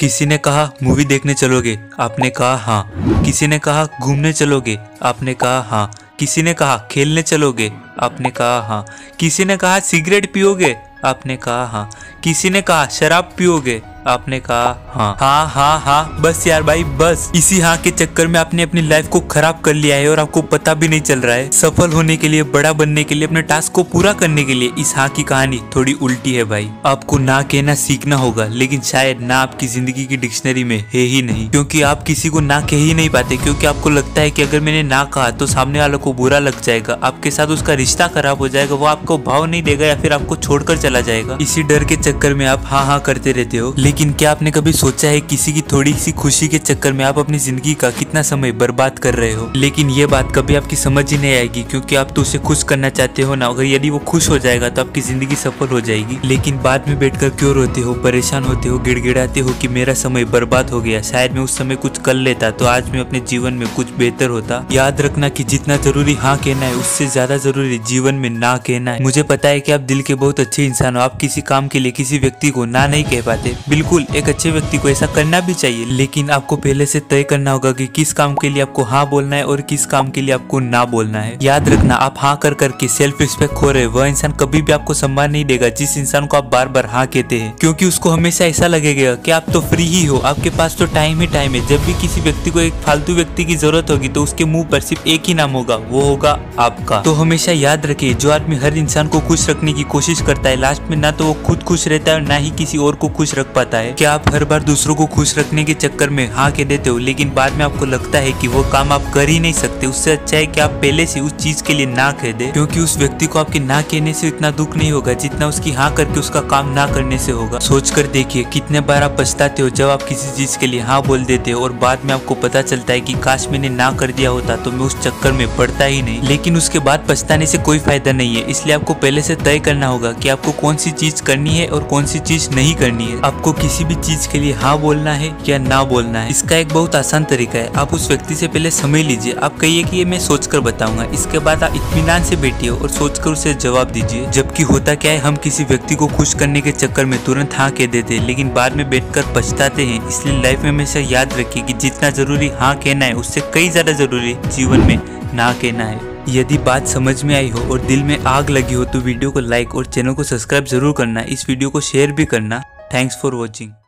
किसी ने कहा मूवी देखने चलोगे, आपने कहा हाँ। किसी ने कहा घूमने चलोगे, आपने कहा हाँ। किसी ने कहा खेलने चलोगे, आपने कहा हाँ। किसी ने कहा सिगरेट पियोगे, आपने कहा हाँ। किसी ने कहा शराब पियोगे, आपने कहा हाँ। हाँ हाँ हाँ बस यार भाई बस। इसी हाँ के चक्कर में आपने अपनी लाइफ को खराब कर लिया है और आपको पता भी नहीं चल रहा है। सफल होने के लिए, बड़ा बनने के लिए, अपने टास्क को पूरा करने के लिए इस हाँ की कहानी थोड़ी उल्टी है भाई। आपको ना कहना सीखना होगा, लेकिन शायद ना आपकी जिंदगी की डिक्शनरी में है ही नहीं, क्योंकि आप किसी को ना कह ही नहीं पाते, क्योंकि आपको लगता है कि अगर मैंने ना कहा तो सामने वालों को बुरा लग जाएगा, आपके साथ उसका रिश्ता खराब हो जाएगा, वो आपको भाव नहीं देगा या फिर आपको छोड़कर चला जाएगा। इसी डर के चक्कर में आप हाँ हाँ करते रहते हो। लेकिन क्या आपने कभी सोचा है किसी की थोड़ी सी खुशी के चक्कर में आप अपनी जिंदगी का कितना समय बर्बाद कर रहे हो? लेकिन ये बात कभी आपकी समझ ही नहीं आएगी, क्योंकि आप तो उसे खुश करना चाहते हो ना। अगर यदि वो खुश हो जाएगा तो आपकी जिंदगी सफल हो जाएगी। लेकिन बाद में बैठकर क्यों रोते हो, परेशान होते हो, गिड़गिड़ाते हो कि मेरा समय बर्बाद हो गया, शायद मैं उस समय कुछ कर लेता तो आज मैं अपने जीवन में कुछ बेहतर होता। याद रखना कि जितना जरूरी हाँ कहना है उससे ज्यादा जरूरी जीवन में ना कहना है। मुझे पता है कि आप दिल के बहुत अच्छे इंसान हो, आप किसी काम के लिए किसी व्यक्ति को ना नहीं कह पाते। बिल्कुल एक अच्छे व्यक्ति को ऐसा करना भी चाहिए, लेकिन आपको पहले से तय करना होगा कि किस काम के लिए आपको हाँ बोलना है और किस काम के लिए आपको ना बोलना है। याद रखना, आप हाँ कर करके सेल्फ रिस्पेक्ट खो रहे, वह इंसान कभी भी आपको सम्मान नहीं देगा जिस इंसान को आप बार बार हाँ कहते हैं, क्योंकि उसको हमेशा ऐसा लगेगा कि आप तो फ्री ही हो, आपके पास तो टाइम ही टाइम है। जब भी किसी व्यक्ति को एक फालतू व्यक्ति की जरूरत होगी तो उसके मुंह पर सिर्फ एक ही नाम होगा, वो होगा आपका। तो हमेशा याद रखिए, जो आदमी हर इंसान को खुश रखने की कोशिश करता है, लास्ट में ना तो वो खुद खुश रहता है और ना ही किसी और को खुश रख पाता है। क्या आप हर बार दूसरों को खुश रखने के चक्कर में हाँ कह देते हो, लेकिन बाद में आपको लगता है कि वो काम आप कर ही नहीं सकते? उससे अच्छा है कि आप पहले से उस चीज के लिए ना कह दे, क्योंकि उस व्यक्ति को आपके ना कहने से इतना दुख नहीं होगा जितना उसकी हाँ करके उसका काम ना करने से होगा। सोच कर देखिए कितने बार आप पछताते हो जब आप किसी चीज के लिए हाँ बोल देते हो और बाद में आपको पता चलता है कि काश मैंने ना कर दिया होता तो मैं उस चक्कर में पड़ता ही नहीं। लेकिन उसके बाद पछताने से कोई फायदा नहीं है, इसलिए आपको पहले से तय करना होगा कि आपको कौन सी चीज करनी है और कौन सी चीज नहीं करनी है। आपको किसी भी चीज के लिए हाँ बोलना है या ना बोलना है, इसका एक बहुत आसान तरीका है। आप उस व्यक्ति से पहले समझ लीजिए, आप कहिए कि ये मैं सोचकर बताऊंगा, इसके बाद आप इत्मीनान से बैठिए और सोचकर उसे जवाब दीजिए। जबकि होता क्या है, हम किसी व्यक्ति को खुश करने के चक्कर में तुरंत हाँ कह देते हैं, लेकिन बाद में बैठकर पछताते हैं। इसलिए लाइफ में हमेशा याद रखिए कि जितना जरूरी हाँ कहना है उससे कई ज्यादा जरूरी जीवन में ना कहना है। यदि बात समझ में आई हो और दिल में आग लगी हो तो वीडियो को लाइक और चैनल को सब्सक्राइब जरूर करना। इस वीडियो को शेयर भी करना। Thanks for watching.